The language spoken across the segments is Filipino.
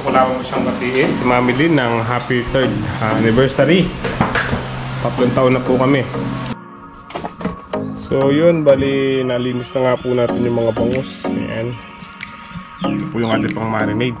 po namin siyang batiin, si Mami Lynn, ng happy 3rd anniversary. 3 taon na po kami. So yun, bali nalinis na nga po natin yung mga bangus. Ayan. Ito po yung ating pang marinade.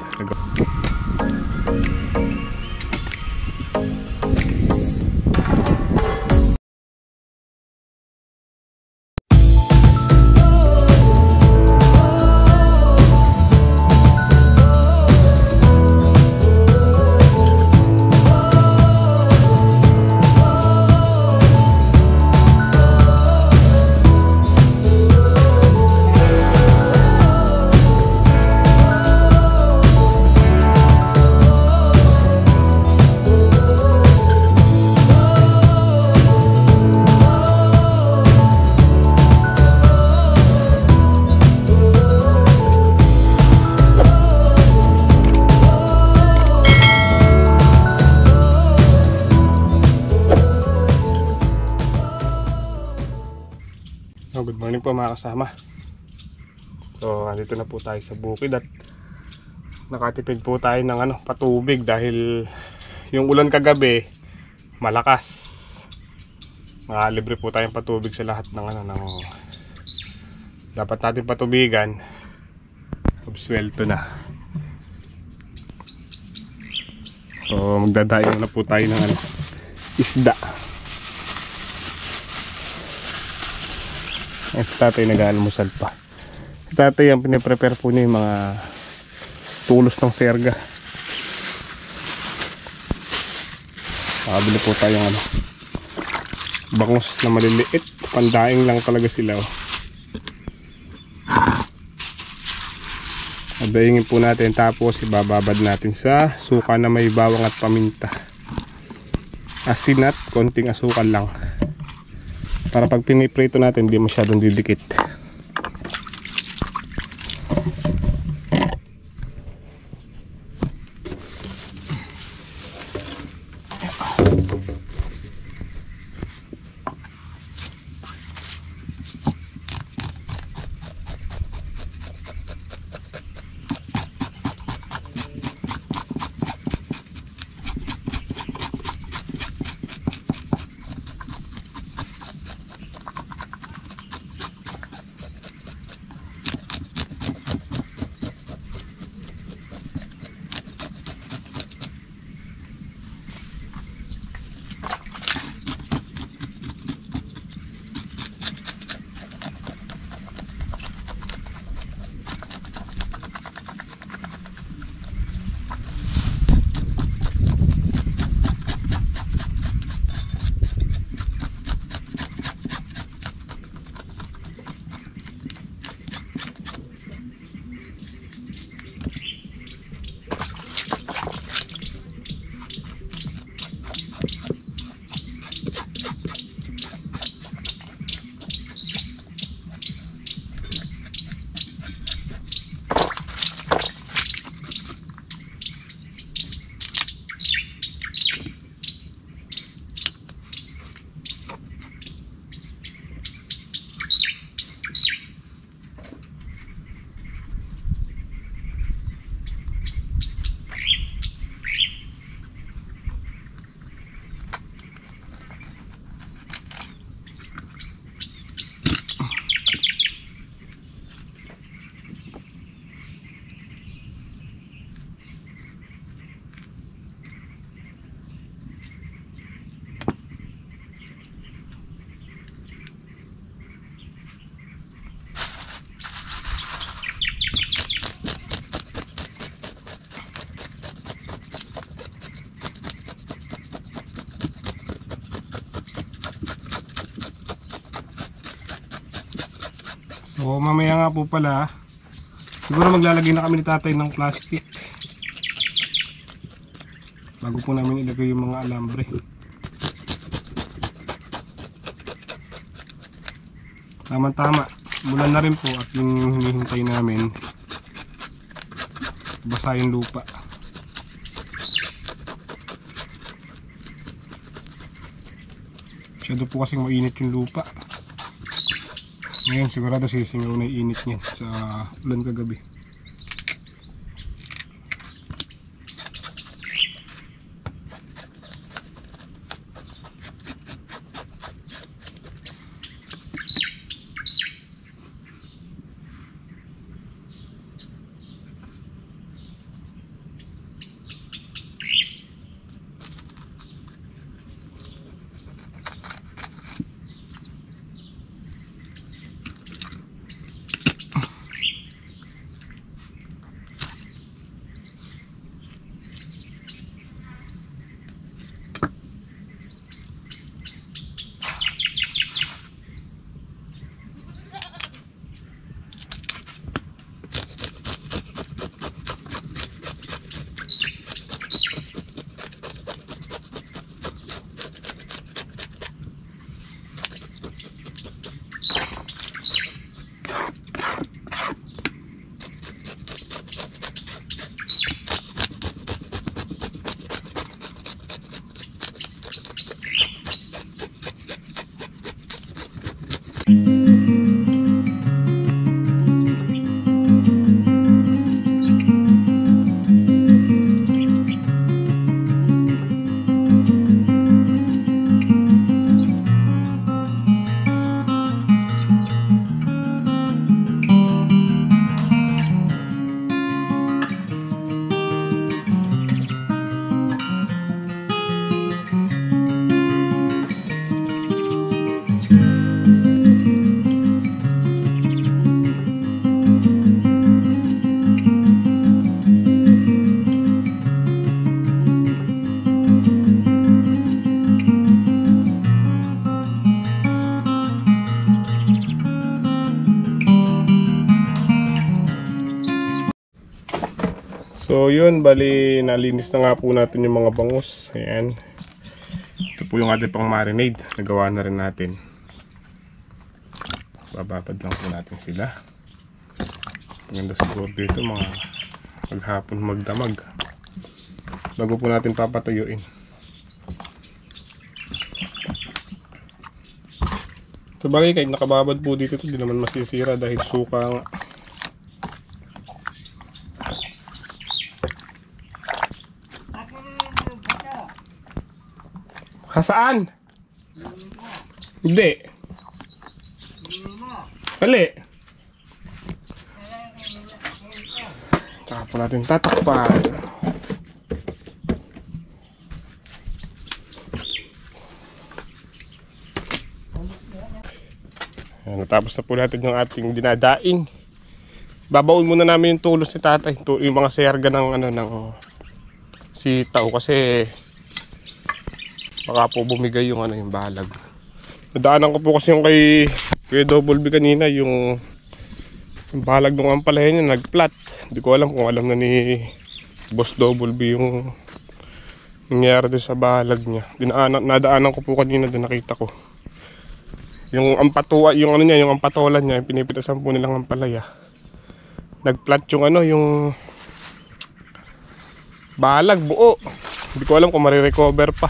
Good morning po mga kasama. So andito na po tayo sa bukid at nakatipid po tayo ng patubig dahil yung ulan kagabi malakas. Makalibre po tayong patubig sa lahat ng ng dapat natin patubigan. Subswelto na. So magdadayo na po tayo ng isda. Ay, si tatay nag-aalmusal pa. Si tatay ang piniprepare po niya yung mga tulos ng serga. Makabili po tayong bangus na maliliit. Pandaing lang talaga sila. Adayingin po natin, tapos ibababad natin sa suka na may bawang at paminta. Asin at konting asukal lang. Para pag piniprito natin, hindi masyadong didikit. So mamaya nga po pala, siguro maglalagay na kami ni tatay ng plastic bago po namin ilagay yung mga alambre. Tama-tama, bulan na rin po at yung hinihintay namin basa yung lupa. Masyado po kasing mainit yung lupa. Ngayon sigurado sisingaw na yung init niya sa ulan kagabi. So yun, bali nalinis na nga po natin yung mga bangus. Ayan. Ito po yung ating pang marinade. Nagawa na rin natin. Bababad lang po natin sila. Maganda siguro dito mga maghapon magdamag. Bago po natin papatuyuin. So bagay kahit nakababad po dito, hindi naman masisira dahil suka nga. Saan? Hindi. Mali. Saka po natin tatakpan. Natapos na po natin yung ating dinadaing. Babaon muna namin yung tulos ni tatay. Yung mga serga ng, ng sitaw kasi baka po bumigay yung yung balag. Nadaanan ko po kasi yung kay Double B kanina yung balag ng ampalaya niya nagplat. Hindi ko alam kung alam na ni Boss Double B yung nangyari doon sa balag niya. Nadaanan ko po kanina doon, nakita ko. Yung ampatuwa, yung niya, yung ampatolan niya, yung pinipitasan po nilang ampalaya. Nagplat yung yung balag buo. Hindi ko alam kung marirecover pa.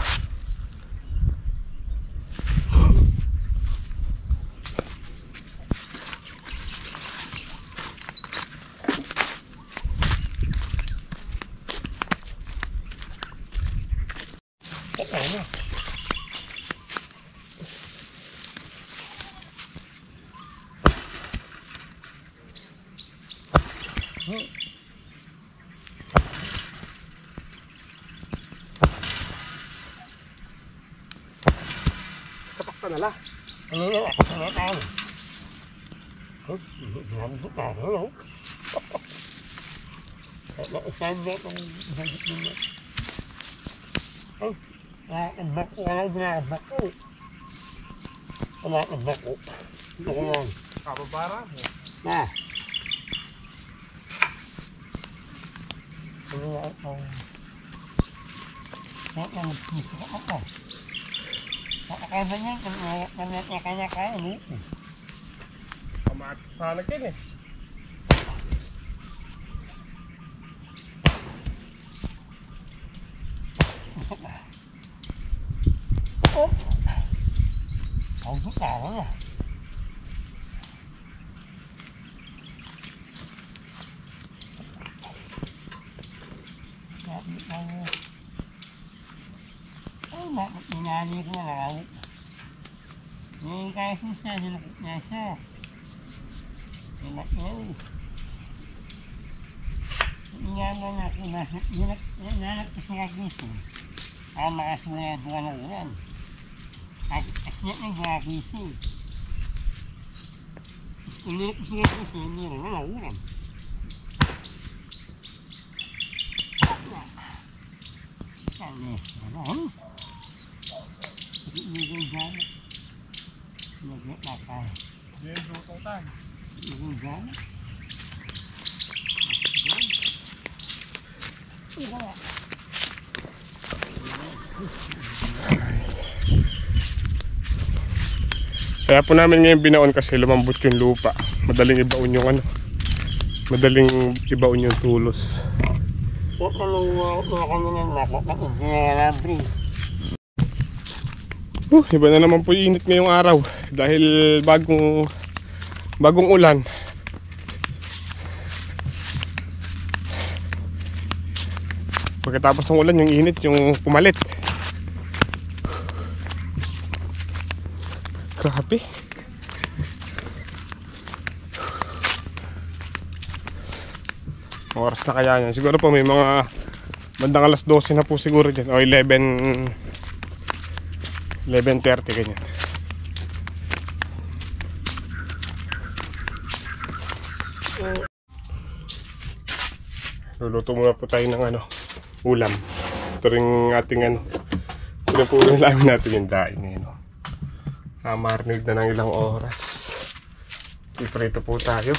Sapak ka na la. Ako sa natin. Saan na itong hagit nila? Ay, nakakabak ko. Walang nakakabak ko. Nakakabak ko. Ito ko yan. Kababara mo? Na. Ano nga ito? Nakakabak ko ako. Nakakaba niya kung nakakaya mo. Kamatis sana kin eh. Oh! Ang butawa na. Ay, inali ko na lang. Ngayon kaya siya, nilakit niya siya. Inak niya eh. Inyaman na ako nasa, nilak ko siya gising. Para makasunod ka ng ulan. At siya nang gising. Nilak ko siya gising, hindi rin na ulan. Alis na lang. Hindi ko dyan. Naglit na tayo. Hindi yung lutong tayo. Hindi ko dyan. Kaya po namin ngayon binaon kasi lumambot yung lupa. Madaling ibaon yung madaling ibaon yung tulos. Iba na naman po yung init ngayong araw dahil bagong ulan. Pagkatapos ng ulan, yung init yung pumalit. Grabe. Oras na kaya yan. Siguro po may mga bandang alas 12 na po siguro dyan. O 11:30 ganyan. Luluto muna po tayo ng ulam. Ito rin ating pinupunin namin natin yung daing ngayon. Marinate na ng ilang oras. Iprito po tayo.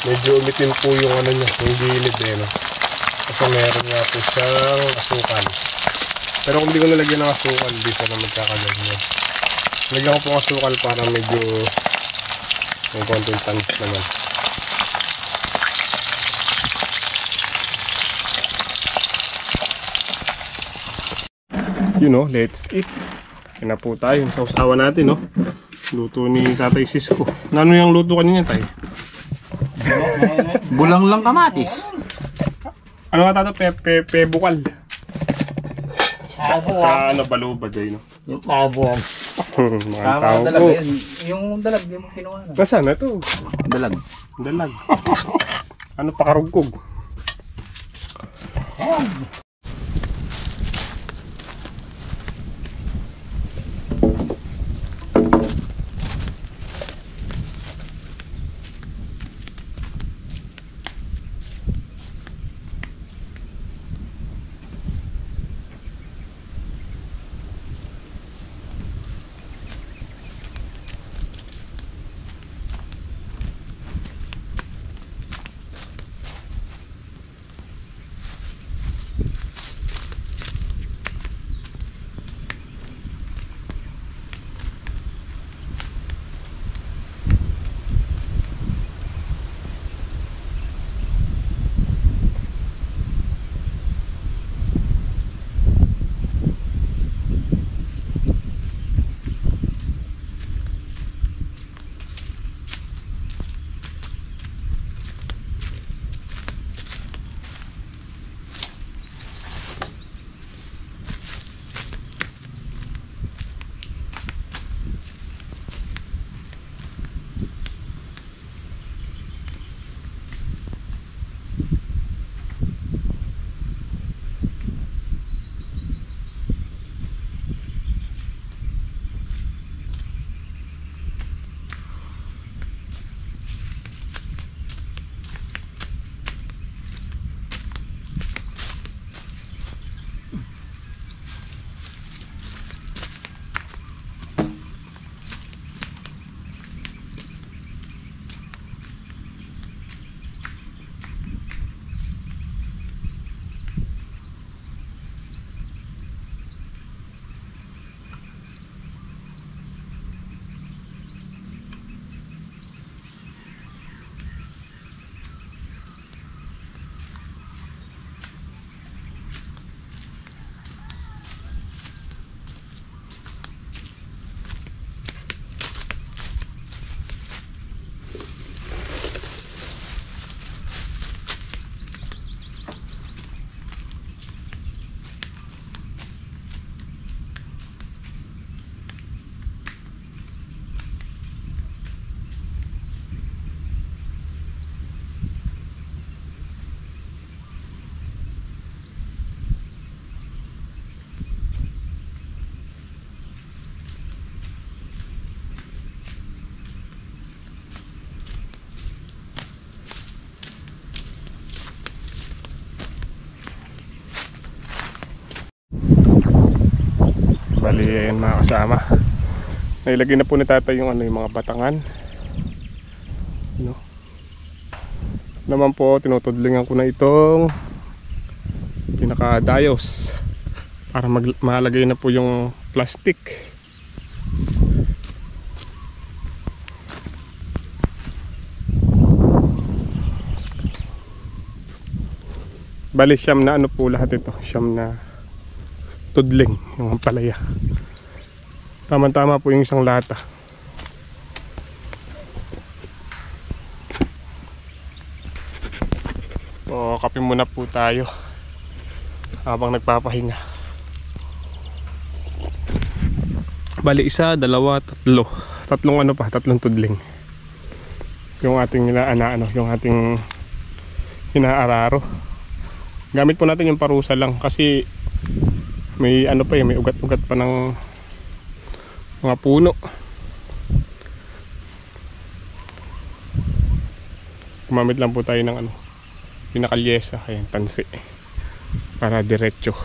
Medyo umitim po yung ano niya, yung gilid eh, no? Kasi meron nga po siyang asukal. Pero kung di ko nalagyan ng asukal, di siya na magkakaganyan. Lagyan ko po ng asukal para medyo may konting tamis naman. You know, let's eat. Kaya na po tayo, sausawa natin, no? Luto ni Tatay Sisko. Ano yung luto kanina, Tay? Bulang lang kamatis. Ano nga tato? Bukal. Ano balubad ay, no? Yung pabuang. Mga tao dalag po. yun. Yung dalag, di mo kinuha na. Nasaan na to? Dalag. Dalag. Ano pakarugkog? Bali, ayun mga kasama. Nailagay na po ni Tatay yung, yung mga batangan. No? Naman po, tinutudlingan ko na itong pinaka-dayos para malagay na po yung plastic. Bali, siyam na ano po lahat ito. Siyam na tudling yung palaya. Tama-tama po yung isang lata. So, kape muna po tayo habang nagpapahinga. Bali, isa, dalawa, tatlo. Tatlong ano pa, tatlong tudling. yung ating yung ating inaararo. Gamit po natin yung parusa lang kasi may ano pa may ugat-ugat pa ng mga puno. Gumamit lang po tayo ng pinakalyesa, ayan, tansi para diretso.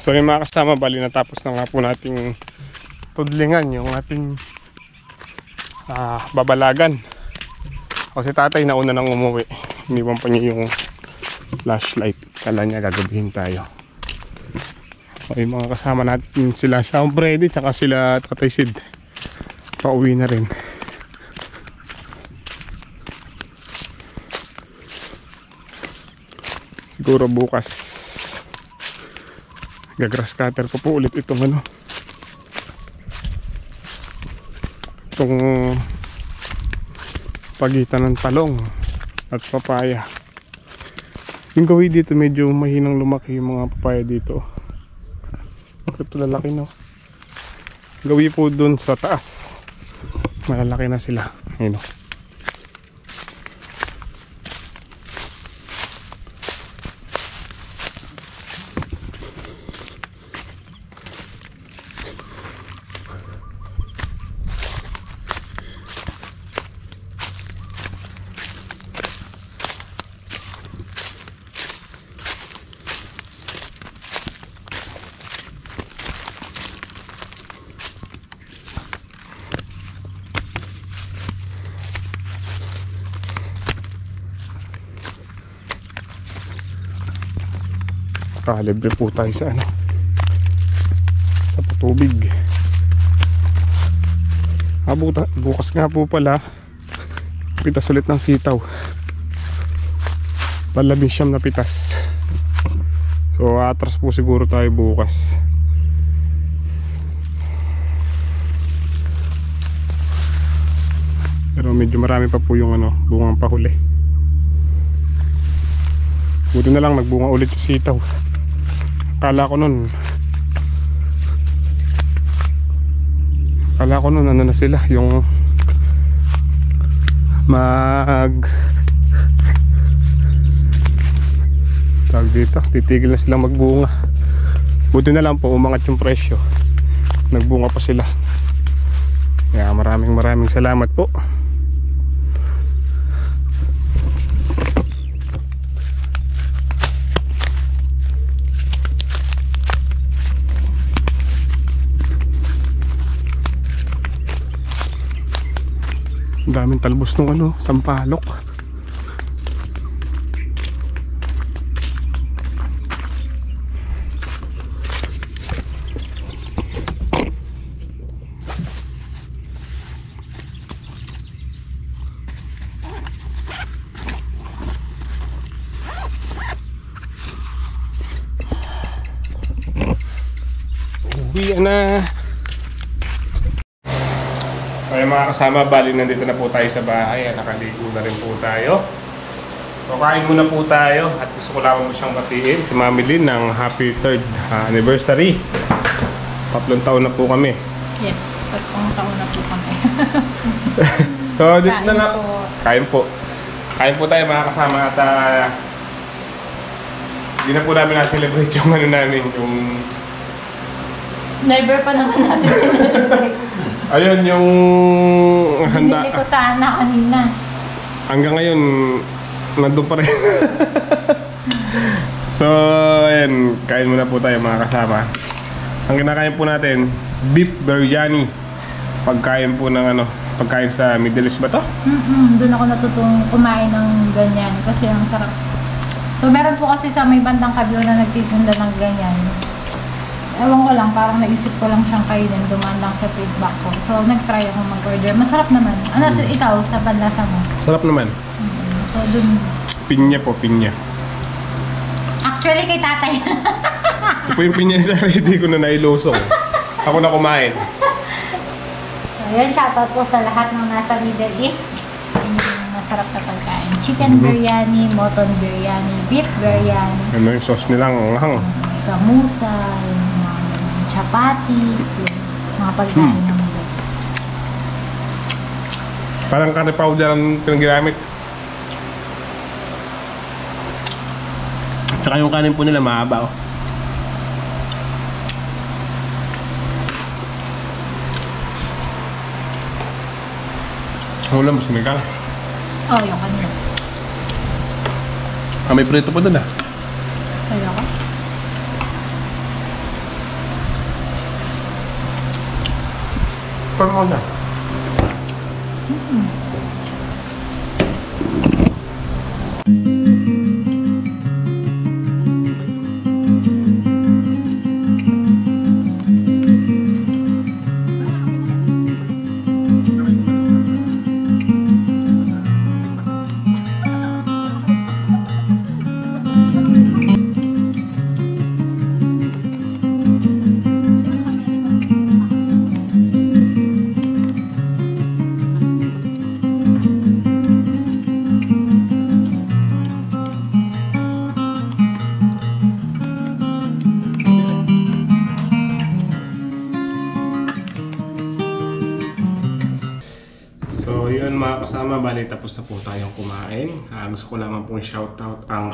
So yung mga kasama, bali natapos na nga po nating tudlingan yung ating babalagan. O si tatay nauna nang umuwi, iniwan pa niya yung flashlight, kala niya gagabihin tayo. So yung mga kasama natin, sila Sean Brady tsaka sila Tatay Sid, pauwi na rin. Siguro bukas gagrass cutter ko po ulit itong itong pagitan ng talong at papaya. Yung gawi dito medyo mahinang lumaki yung mga papaya dito. Ito lalaki, no? Gawi po dun sa taas, malalaki na sila. Ayun, no? Libre po tayo sa sa patubig. Bukas nga po pala pitas ulit ng sitaw, palabing 9 na pitas. So atras po siguro tayo bukas. Pero medyo marami pa po yung bungang pahuli. Buti na lang nagbunga ulit yung sitaw. Akala ko nun na sila yung tawag dito, titigil na silang magbunga. Buti na lang po umangat yung presyo, nagbunga pa sila. Kaya maraming salamat po. Ang daming talbos ng ano, sampalok. Uwi na. Kaya mga kasama, bali nandito na po tayo sa bahay at nakaligo na rin po tayo. So kain muna po tayo at gusto ko lang po siyang batiin si Mami Lynn ng happy 3rd anniversary. 3 taon na po kami. Yes, 3 taon na po kami. So dito na lang. Kain po. Kain po tayo mga kasama at hindi na po namin na-celebrate yung ano namin, yung... Never pa naman natin sinelebrate. Ayun yung handa. Binili ko sana kanina. Hanggang ngayon, nandun pa rin. So, ayan, kain muna po tayo mga kasama. Ang kinakain po natin, beef biryani. Pagkain po ng ano, pagkain sa Middle East ba to? Doon ako natutong kumain ng ganyan kasi ang sarap. So, meron po kasi sa may bandang Kabyo na nagtitinda ng ganyan. Ewan ko lang, parang naisip ko lang siyang kainin, dumaan lang sa feedback ko. So, nag-try ako mag-order. Masarap naman. Ano, ikaw, sa panlasa mo? Sarap naman. So, dun... Pinya po, pinya. Actually, kay tatay. Ito po yung pinya na ready ko na nailusong. Ako na kumain. So, yun, shoutout po sa lahat ng nasa Middle East. Yun yung masarap na pagkain. Chicken biryani, mutton biryani, beef biryani. Ano yung sauce nilang anghang. Samusa, yung mga chapati, yung mga pagkain ng Middle East. Parang curry powder ang pinagamit. Tsaka yung kanin po nila mahaba oh. Ulam, sinigang. Oh, yung kanina. May prito pa dun ah. Kaya ko? Saan mo na? So yun mga kasama, bali tapos na po tayong kumain. Gusto ko lamang pong shoutout ang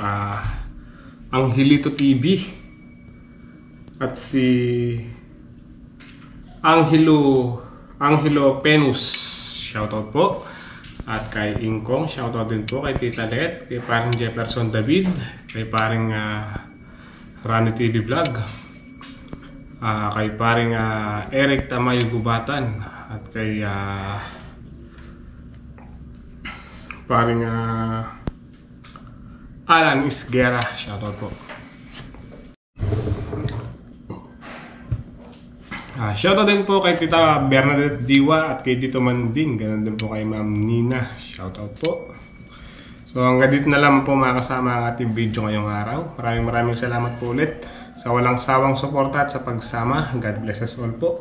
Angelito TV at si Angelo Penus. Shoutout po. At kay Ingkong, shoutout din po kay Tita Let, kay paring Jefferson David, kay paring Rani TV Vlog, kay paring Eric Tamayo Gubatan, at kay paring Alan Isguera, shoutout po. Shoutout din po kay Tita Bernadette Diwa at kay Tito Manding, ganun din po kay Ma'am Nina, shoutout po. So hanggang dito na lang po mga kasama ang ating video ngayong araw. Maraming salamat po ulit sa walang sawang suporta at sa pagsama. God bless us all po.